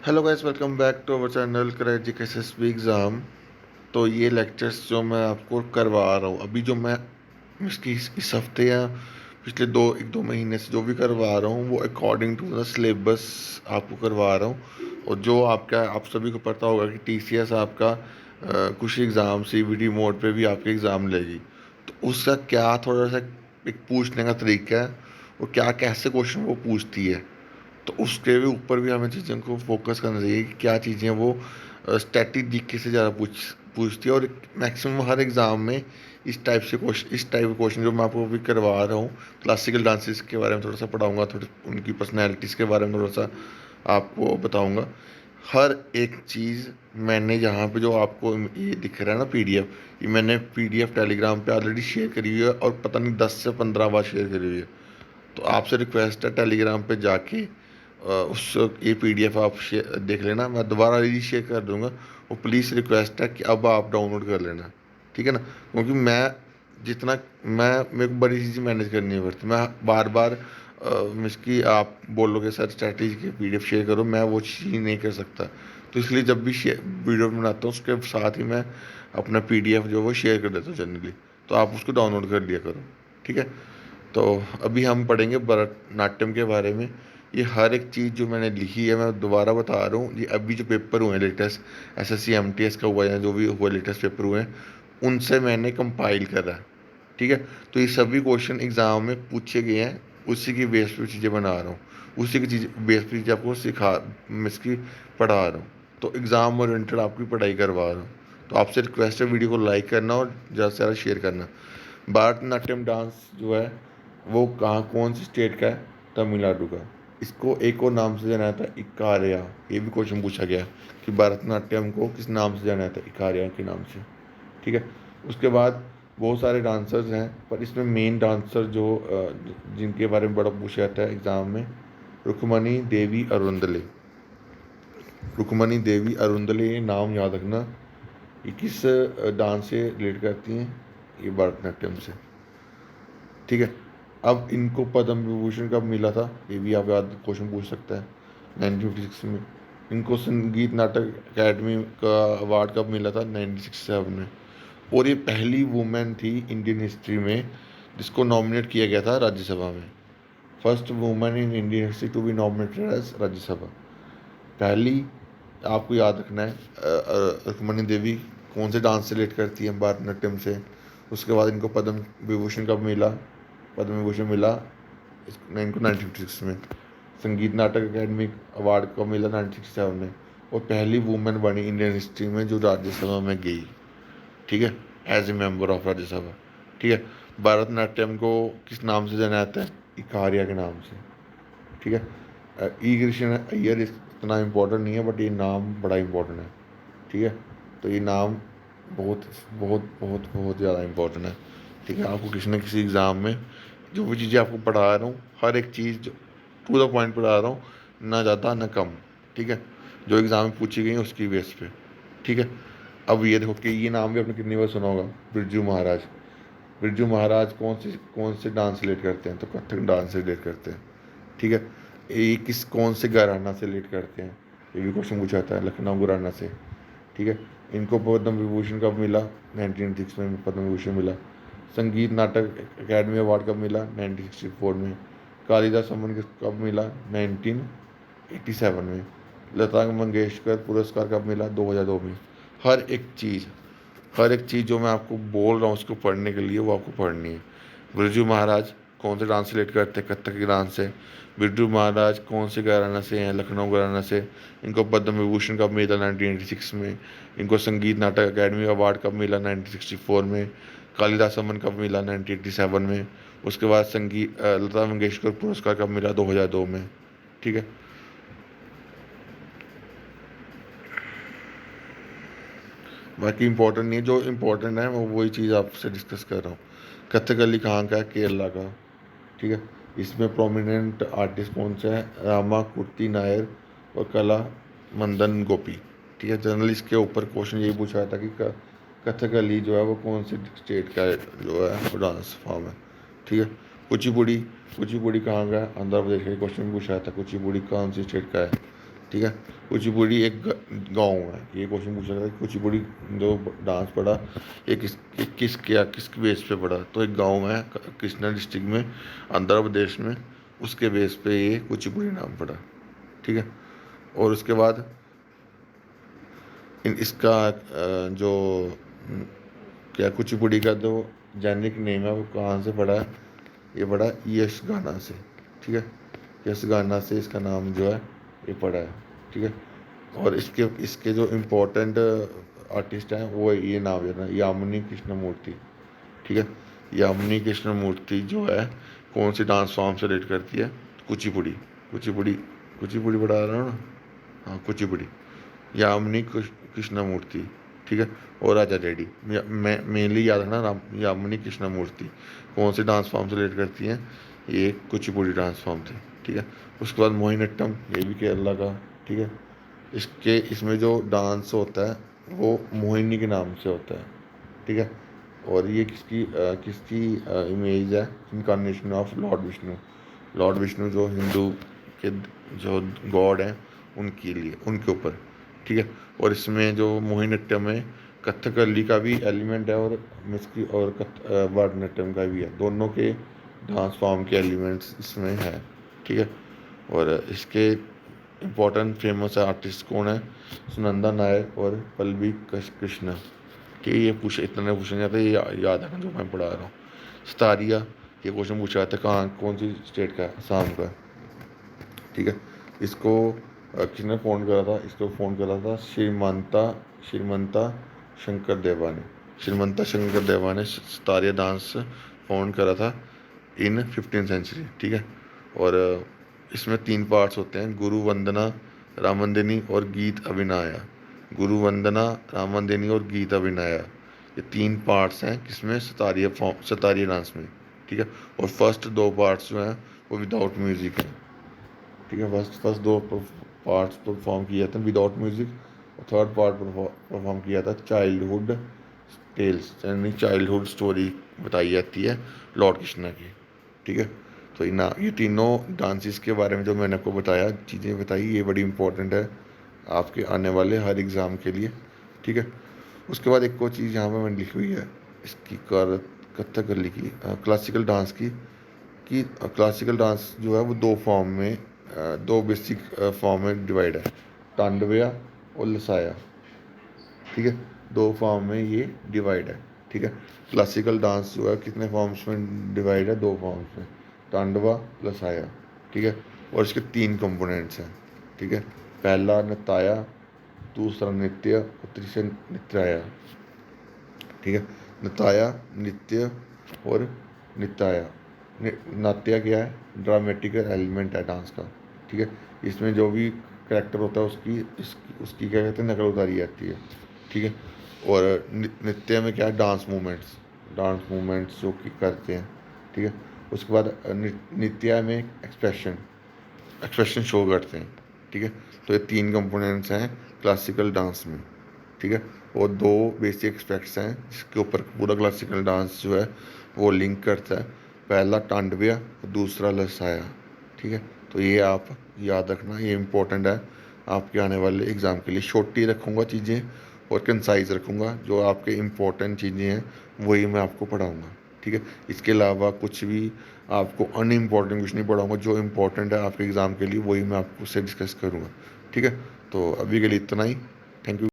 Hello guys, welcome back to our channel correct SSB exam. तो ये lectures जो मैं आपको करवा रहा हूँ अभी, जो मैं इसकी इस हफ्ते या पिछले 1-2 महीने से जो भी करवा रहा हूँ, वो अकॉर्डिंग टू द सिलेबस आपको करवा रहा हूँ। और जो आपका, आप सभी को पता होगा कि टीसीएस आपका कुछ एग्ज़ाम सीबीटी मोड पे भी आपके एग्ज़ाम लेगी। तो उसका क्या थोड़ा सा एक पूछने का तरीका है, और क्या कैसे क्वेश्चन वो पूछती है, तो उसके भी ऊपर भी हमें चीज़ों को फोकस करना चाहिए कि क्या चीज़ें वो स्ट्रेटेजिक से ज़्यादा पूछती है। और मैक्सिमम हर एग्ज़ाम में इस टाइप के क्वेश्चन जो मैं आपको अभी करवा रहा हूँ, क्लासिकल डांसेस के बारे में थोड़ा सा पढ़ाऊँगा, थोड़ी उनकी पर्सनैलिटीज़ के बारे में थोड़ा सा आपको बताऊँगा। हर एक चीज़ मैंने यहाँ पे जो आपको ये दिख रहा है ना पीडीएफ, ये मैंने पीडीएफ टेलीग्राम पे ऑलरेडी शेयर करी हुई है, और पता नहीं 10 से 15 बार शेयर करी हुई है। तो आपसे रिक्वेस्ट है, टेलीग्राम पे जाके उस ये पीडीएफ आप देख लेना। मैं दोबारा री शेयर कर दूंगा। वो प्लीज़ रिक्वेस्ट है कि अब आप डाउनलोड कर लेना, ठीक है ना। क्योंकि मैं जितना मैं मेरे को बड़ी चीज़ें मैनेज करनी पड़ती, मैं बार बार इसकी आप बोलोगे सर स्ट्रैटेजी की पीडीएफ शेयर करो, मैं वो चीज़ नहीं कर सकता। तो इसलिए जब भी वीडियो बनाता हूँ उसके साथ ही मैं अपना पीडीएफ जो वो शेयर कर देता हूँ जनरली। तो आप उसको डाउनलोड कर लिया करो, ठीक है। तो अभी हम पढ़ेंगे भरतनाट्यम के बारे में। ये हर एक चीज़ जो मैंने लिखी है मैं दोबारा बता रहा हूँ। ये अभी जो पेपर हुए हैं लेटेस्ट, एसएससी एमटीएस का हुआ है, जो भी हुआ लेटेस्ट पेपर हुए हैं, उनसे मैंने कंपाइल करा है, ठीक है। तो ये सभी क्वेश्चन एग्ज़ाम में पूछे गए हैं, उसी की बेस पे चीज़ें बना रहा हूँ, उसी की चीज़ बेस पे चीज़ें आपको मैं इसकी पढ़ा रहा हूँ। तो एग्ज़ाम ओरिएंटेड आपकी पढ़ाई करवा रहा हूँ। तो आपसे रिक्वेस्ट है वीडियो को लाइक करना और ज़्यादा से ज़्यादा शेयर करना। भरतनाट्यम डांस जो है वो कहाँ, कौन सी स्टेट का है? तमिलनाडु का। इसको एक और नाम से जाना जाता है, इकारिया। ये भी क्वेश्चन पूछा गया कि भरतनाट्यम को किस नाम से जाना जाता है? इकारिया के नाम से, ठीक है। उसके बाद बहुत सारे डांसर्स हैं, पर इसमें मेन डांसर जो जिनके बारे में बड़ा पूछा जाता है एग्ज़ाम में, रुक्मणी देवी अरुंदले। रुक्मणी देवी अरुंदले, ये नाम याद रखना। ये किस डांस से रिलेट करती हैं? ये भरतनाट्यम से, ठीक है। अब इनको पद्म विभूषण कब मिला था? ये भी आप याद क्वेश्चन पूछ सकता है, 1956 में। इनको संगीत नाटक अकेडमी का अवार्ड कब मिला था? 1967 में। और ये पहली वुमेन थी इंडियन हिस्ट्री में जिसको नॉमिनेट किया गया था राज्यसभा में। First women in Indian history to be nominated as Rajya Sabha. पहली, आपको याद रखना है, रुक्मणी देवी कौन से डांस से रिलेट करती है? भरतनाट्यम से। उसके बाद इनको पद्म विभूषण कब मिला? पद्म विभूषण मिला इनको 1956 में। संगीत नाटक अकेडमी अवार्ड कब मिला? 1967 में। और पहली वुमेन बनी इंडियन हिस्ट्री में जो राज्यसभा में गई, ठीक है, as a member of Rajya Sabha, ठीक है। भरतनाट्यम को किस नाम से जाना जाता है? इकारिया के नाम से, ठीक है। ई कृष्ण अय्यर इतना इम्पोर्टेंट नहीं है, बट ये नाम बड़ा इम्पोर्टेंट है, ठीक है। तो ये नाम बहुत बहुत बहुत बहुत ज़्यादा इम्पोर्टेंट है, ठीक है। आपको किसी न किसी एग्ज़ाम में जो भी चीज़ें आपको पढ़ा रहा हूँ, हर एक चीज़ टू द पॉइंट पढ़ा रहा हूँ, ना ज़्यादा ना कम, ठीक है। जो एग्ज़ाम में पूछी गई उसकी बेस पे, ठीक है। अब ये देखो कि ये नाम भी आपने कितनी बार सुना होगा, बिरजू महाराज। बिरजू महाराज कौन से डांस रिलेट करते हैं? तो कथक डांस से रिलेट करते हैं, ठीक है। ये किस कौन से घराना से रिलेट करते हैं? ये भी क्वेश्चन पूछा था, लखनऊ घराना से, ठीक है। इनको पद्म विभूषण कब मिला? 1906 में पद्म विभूषण मिला। संगीत नाटक अकेडमी अवार्ड कब मिला? 1964 में। कालिदास सम्मान कब मिला? 1987 में। लता मंगेशकर पुरस्कार कब मिला? 2002 में। हर एक चीज़ जो मैं आपको बोल रहा हूँ उसको पढ़ने के लिए, वो आपको पढ़नी है। बिरजू महाराज कौन से डांस रिलेट करते हैं? कथक के डांस से। बिरजू महाराज कौन से घराना से हैं? लखनऊ घराना से। इनको पद्म विभूषण कब मिला? 1986 में। इनको संगीत नाटक अकेडमी अवार्ड कब मिला? 1964 में। कालिदास सम्मान कब मिला? 1987 में। उसके बाद लता मंगेशकर पुरस्कार कब मिला? 2002 में, ठीक है। बाकी इंपॉर्टेंट नहीं है, जो इम्पोर्टेंट है मैं वही चीज़ आपसे डिस्कस कर रहा हूँ। कथकली कहाँ का है? केरला का, ठीक है। इसमें प्रोमिनेंट आर्टिस्ट कौन से हैं? रामा कुट्टी नायर और कला मंदन गोपी, ठीक है। जनरली इसके ऊपर क्वेश्चन यही पूछा जाता कि कथकली जो है वो कौन से स्टेट का जो है वो डांस फॉर्म है, ठीक है। कुचिपुड़ी कुचिपुड़ी कहाँ का है? आंध्र प्रदेश का। क्वेश्चन पूछा जाता है कुचिपुड़ी कौन सी स्टेट का है? ठीक है। कुचिपुड़ी एक गांव है, ये क्वेश्चन पूछा था कि कुचिपुड़ी जो डांस पड़ा ये किस बेस पे पड़ा, तो एक गांव है कृष्णा डिस्ट्रिक्ट में, आंध्र प्रदेश में, उसके बेस पे ये कुचिपुड़ी नाम पड़ा। ठीक है। और उसके बाद इसका जो क्या कुचिपुड़ी का जो जेनिक नेम है वो कहाँ से पड़ा है, ये पड़ा यश गाना से। ठीक है। यश गाना से इसका नाम जो है ये पड़ा है। ठीक है। और इसके इसके जो इम्पोर्टेंट आर्टिस्ट हैं वो ये नाम है ना, यामिनी कृष्णमूर्ति। ठीक है। यामिनी कृष्णमूर्ति जो है कौन सी डांस फॉर्म से रिलेट करती है, कुचिपुड़ी। कुचिपुड़ी कुचिपुड़ी पढ़ा रहा हूँ ना, हाँ कुचिपुड़ी। यामिनी कृष्णमूर्ति। ठीक है। और राजा रेड्डी। मैं मेनली याद रखना, यामिनी कृष्णमूर्ति कौन से डांस फॉर्म से रिलेट करती हैं, ये कुचिपुड़ी डांस फॉर्म से। ठीक है। उसके बाद मोहिनीअट्टम, ये भी केरला का। ठीक है। इसमें जो डांस होता है वो मोहिनी के नाम से होता है। ठीक है। और ये किसकी इमेज है, incarnation of Lord Vishnu. Lord Vishnu जो हिंदू के जो गॉड हैं उनके लिए, उनके ऊपर। ठीक है। और इसमें जो मोहिनीअट्टम है, कथकली का भी एलिमेंट है, और मिस्की और भरतनाट्यम का भी है, दोनों के डांस फॉर्म के एलिमेंट्स इसमें है। ठीक है। और इसके इम्पोर्टेंट फेमस आर्टिस्ट कौन है, सुनंदा नायर और पल्लवी कृष्णा। कि ये इतना पूछा जाता है, ये याद रखना जो मैं पढ़ा रहा हूँ। सतारिया, ये क्वेश्चन पूछा जाता है कहाँ कौन सी स्टेट का है, असम का। ठीक है। इसको किसने फ़ोन करा था, इसको फ़ोन करा था श्रीमंता श्रीमंता शंकर देवा ने। श्रीमंता शंकर देवा ने सतारिया डांस फ़ोन करा था इन 15th सेंचुरी। ठीक है। और इसमें 3 पार्ट्स होते हैं, गुरु वंदना, रामनदिनी और गीत अभिनया। गुरु वंदना, रामनदिनी और गीत अभिनया, ये 3 पार्ट्स हैं किसमें, सतारिया डांस में। ठीक है। और फर्स्ट 2 पार्ट्स जो हैं वो विदाउट म्यूज़िक हैं। ठीक है। फर्स्ट 2 पार्ट्स परफॉर्म किए जाते हैं विदाउट म्यूज़िक, और थर्ड पार्ट परफॉर्म किया था चाइल्डहुड टेल्स, यानी चाइल्डहुड स्टोरी बताई जाती है लॉर्ड कृष्णा की। ठीक है। तो ये तीनों डांसेस के बारे में जो मैंने आपको बताया, चीज़ें बताई, ये बड़ी इंपॉर्टेंट है आपके आने वाले हर एग्ज़ाम के लिए। ठीक है। उसके बाद एक और चीज़ यहाँ पे मैंने लिखी हुई है, इसकी कथकली की क्लासिकल डांस की, कि क्लासिकल डांस जो है वो 2 फॉर्म में 2 बेसिक फॉर्म में डिवाइड है, तांडव्या और लसाया। ठीक है। 2 फॉर्म में ये डिवाइड है। ठीक है। क्लासिकल डांस जो है कितने फॉर्म्स में डिवाइड है, 2 फॉर्म्स में, तांडवा लसाया। ठीक है। और इसके 3 कंपोनेंट्स हैं। ठीक है। पहला नृत्या, दूसरा नृत्य और तीसरा नित्याया। ठीक है। नृत्या, नृत्य और नित्याया। नाट्य क्या है, ड्रामेटिकल एलिमेंट है डांस का। ठीक है। इसमें जो भी करेक्टर होता है उसकी क्या कहते हैं, नकल उतारी जाती है। ठीक है। और नृत्य में क्या है, डांस मूवमेंट्स जो कि करते हैं। ठीक है। उसके बाद नृत्य में एक्सप्रेशन एक्सप्रेशन शो करते हैं। ठीक है। तो ये 3 कंपोनेंट्स हैं क्लासिकल डांस में। ठीक है। और 2 बेसिक एस्पेक्ट्स हैं जिसके ऊपर पूरा क्लासिकल डांस जो है वो लिंक करता है, पहला तांडव्य और दूसरा लसाया। ठीक है। तो ये आप याद रखना, ये इम्पोर्टेंट है आपके आने वाले एग्ज़ाम के लिए। छोटी रखूँगा चीज़ें और कंसाइज रखूँगा, जो आपके इम्पोर्टेंट चीज़ें हैं वही मैं आपको पढ़ाऊँगा। ठीक है। इसके अलावा कुछ भी आपको अनइम्पॉर्टेंट कुछ नहीं पढ़ाऊँगा, जो इम्पोर्टेंट है आपके एग्ज़ाम के लिए वही मैं आपको से डिस्कस करूँगा। ठीक है। तो अभी के लिए इतना ही। Thank you.